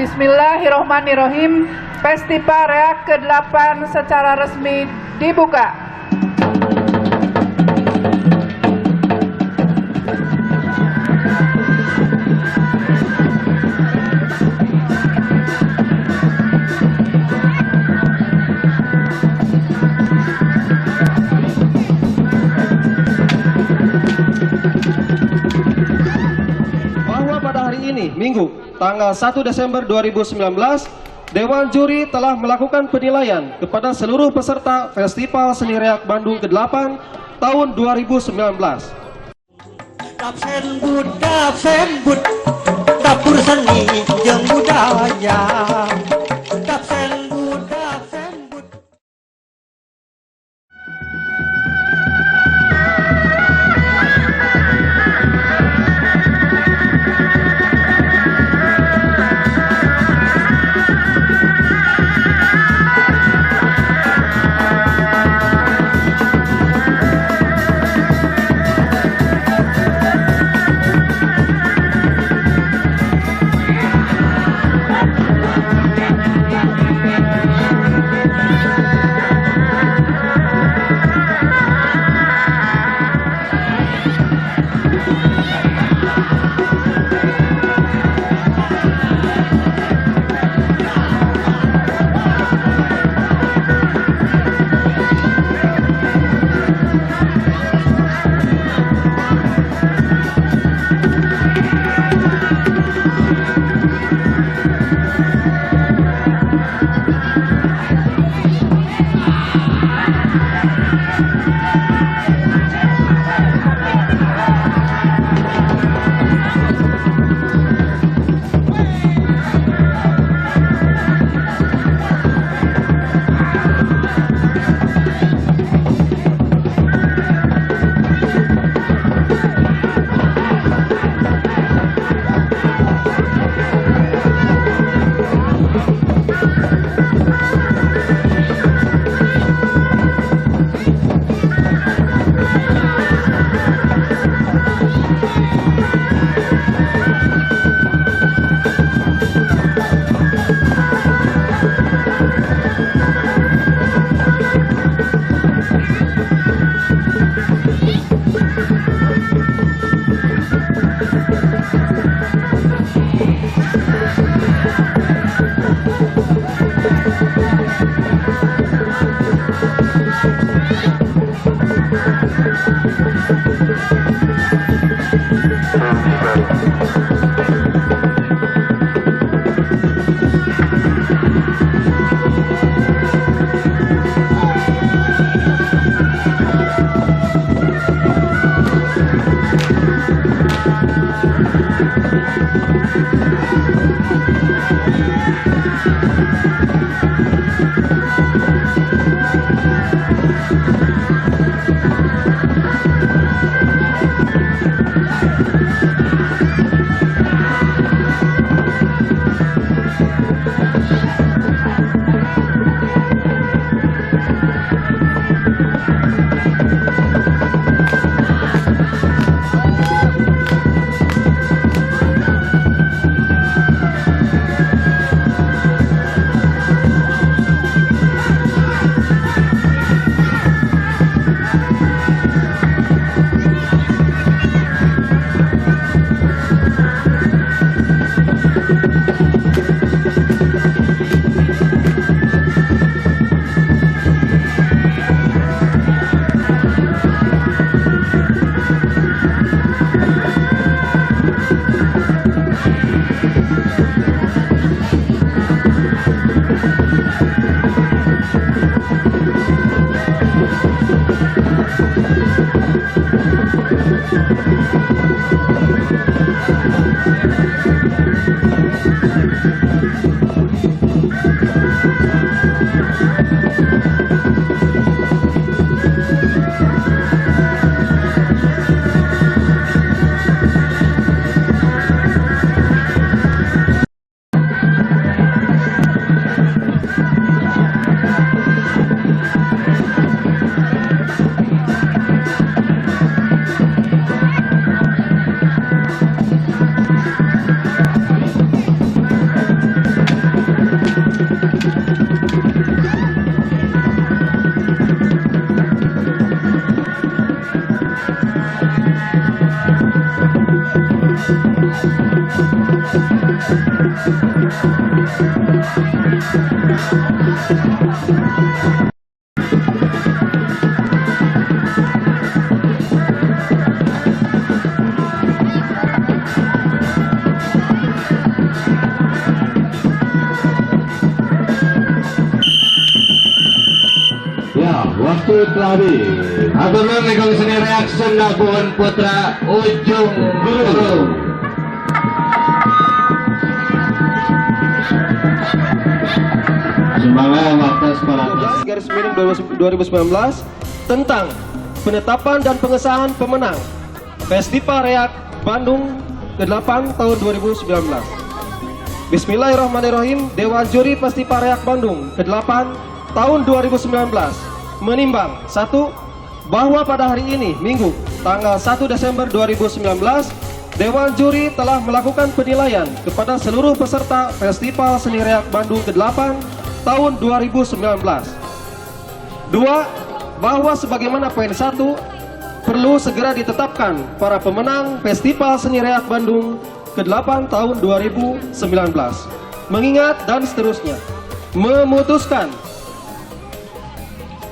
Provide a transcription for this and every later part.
Bismillahirrohmanirrohim. Festival Reak ke-8 secara resmi dibuka. Bahwa pada hari ini, Minggu, tanggal 1 Desember 2019, Dewan Juri telah melakukan penilaian kepada seluruh peserta Festival Seni Reak Bandung ke-8 tahun 2019. Dapur seni jeung budaya. Ya, waktu telah habis. Atur nuhun lekong seni reak Sunda Buhun Putra Ujung Guru. Semangat waktu para garis miring 2019 tentang penetapan dan pengesahan pemenang Festival Reak Bandung ke-8 tahun 2019. Bismillahirrahmanirrahim. Dewan Juri Festival Reak Bandung ke-8 tahun 2019 menimbang 1. Bahwa pada hari ini Minggu tanggal 1 Desember 2019 Dewan Juri telah melakukan penilaian kepada seluruh peserta Festival Seni Reak Bandung ke-8 tahun 2019. 2. Bahwa sebagaimana poin 1 perlu segera ditetapkan para pemenang Festival Seni Reak Bandung ke-8 tahun 2019. Mengingat dan seterusnya. Memutuskan.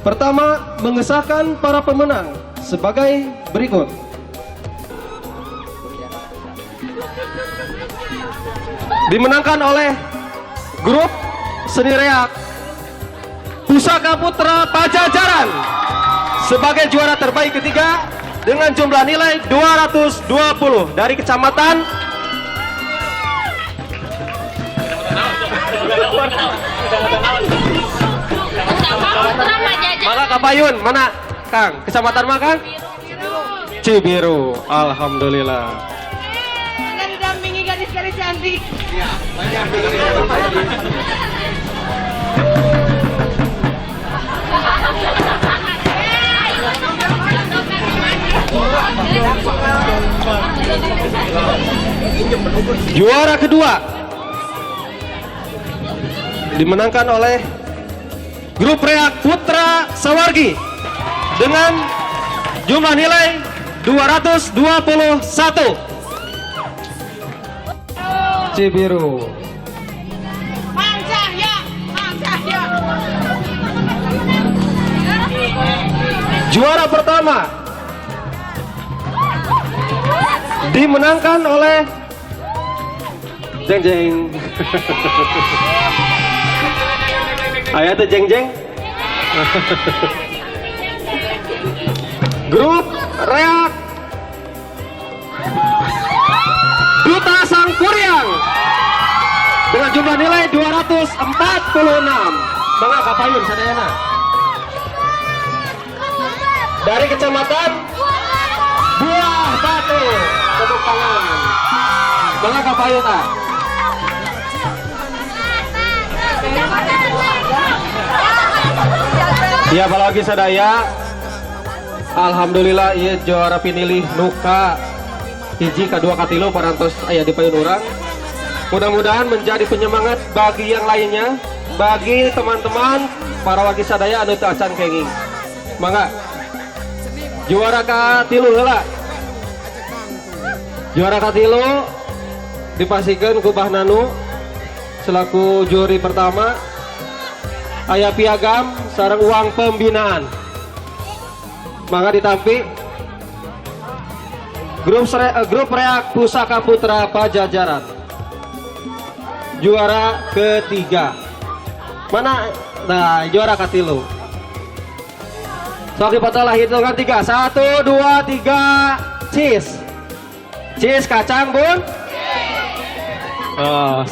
Pertama, mengesahkan para pemenang sebagai berikut. Dimenangkan oleh grup Seni Reak Pusaka Putra Pajajaran sebagai juara terbaik ketiga dengan jumlah nilai 220 dari kecamatan Maka Kapayun, mana Kang? Kecamatan mana Kang? Cibiru. Alhamdulillah. Dengan didampingi gadis-gadis cantik. Juara kedua dimenangkan oleh grup Reak Putra Sawargi dengan jumlah nilai 221. Cibiru. Mang Cahya. Juara pertama dimenangkan oleh Jeng Jeng. Ayah tuh Jeng Jeng. Grup Reak Duta Sang Kuryang dengan jumlah nilai 246. Bangga Kapayun sadayana. Dari kecamatan Buah Batu. Tepuk tangan. Bangga Kapayun ah. Ya apalagi sadaya. Alhamdulillah iya juara pinilih nuka hiji kadua katilu parantos aya di payun urang. Mudah-mudahan menjadi penyemangat bagi yang lainnya, bagi teman-teman para wagi sadaya anu teu acan kenging. Mangga. Juara katilu heula. Juara katilu dipasikeun ku Bahnanu selaku juri pertama. Aya piagam sareng uang pembinaan. Mangga ditampi grup Reak Pusaka Putra Pajajaran juara ketiga. Mana nah juara katilu sok dipotong hitungan 3 1 2 3 cheese kacang bun. Oh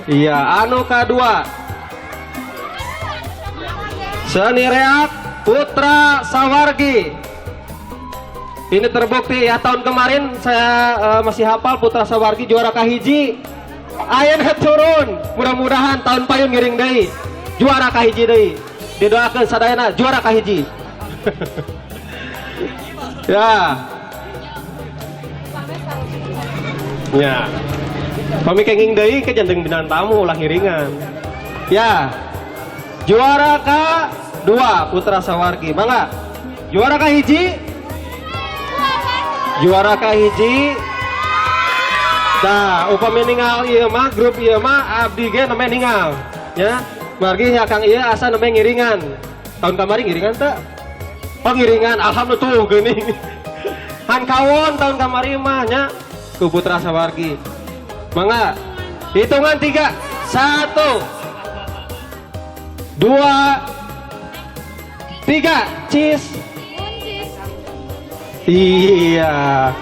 iya anu kedua Seni Reak Putra Sawargi. Ini terbukti ya, tahun kemarin saya masih hafal Putra Sawargi juara kahiji. Ayeuna turun. Mudah-mudahan tahun payun ngiring deui. Juara kahiji deui. Didoakeun sadayana juara kahiji. Ya. Ya. Pami kenging deui ke jantung bintang tamu ulah ngiringan. Ya. Juara ke-2 Putra Sawargi. Mangga. Juara kahiji. Juara kahiji Nah, upami ningal ieu mah grup ieu mah abdi ge namanya ningal. Ya. Margi ya Kang ieu asa namanya ngiringan. Tahun kamari ngiringan teh? Oh ngiringan, alhamdulillah tuh geuning. Han kawon tahun kamari mah nya ku putra sawargi. Mangga. Hitungan 3. 1 2 3. Cheese. Iya.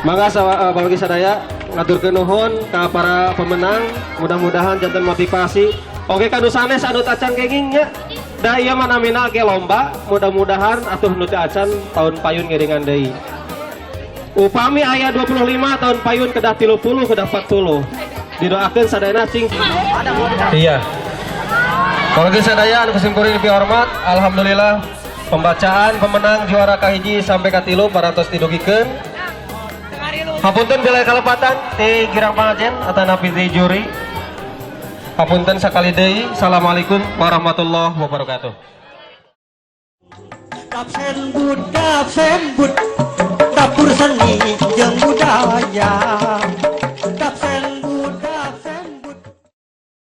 Mangga babagi sadaya ngaturkeun nuhun ka para pemenang, mudah-mudahan janten motivasi. Oke kanu sanes anu acan kenging nya. Da ieu mah namina ge lomba, mudah-mudahan atuh nu teu acan tahun payun ngiringan deui. Upami aya 25 tahun payun kedah 30 kedah 40. Didoakeun sadayana cing. Iya. Kalau ge sadaya anu kusimkuring pi hormat, alhamdulillah pembacaan pemenang juara kahiji sampai ka 3 parantos didugikeun. Hapunten bila kalepatan ti girang pangajen atau napi ti juri. Hapunten sakali deui. Assalamualaikum warahmatullahi wabarakatuh. Dap sen bud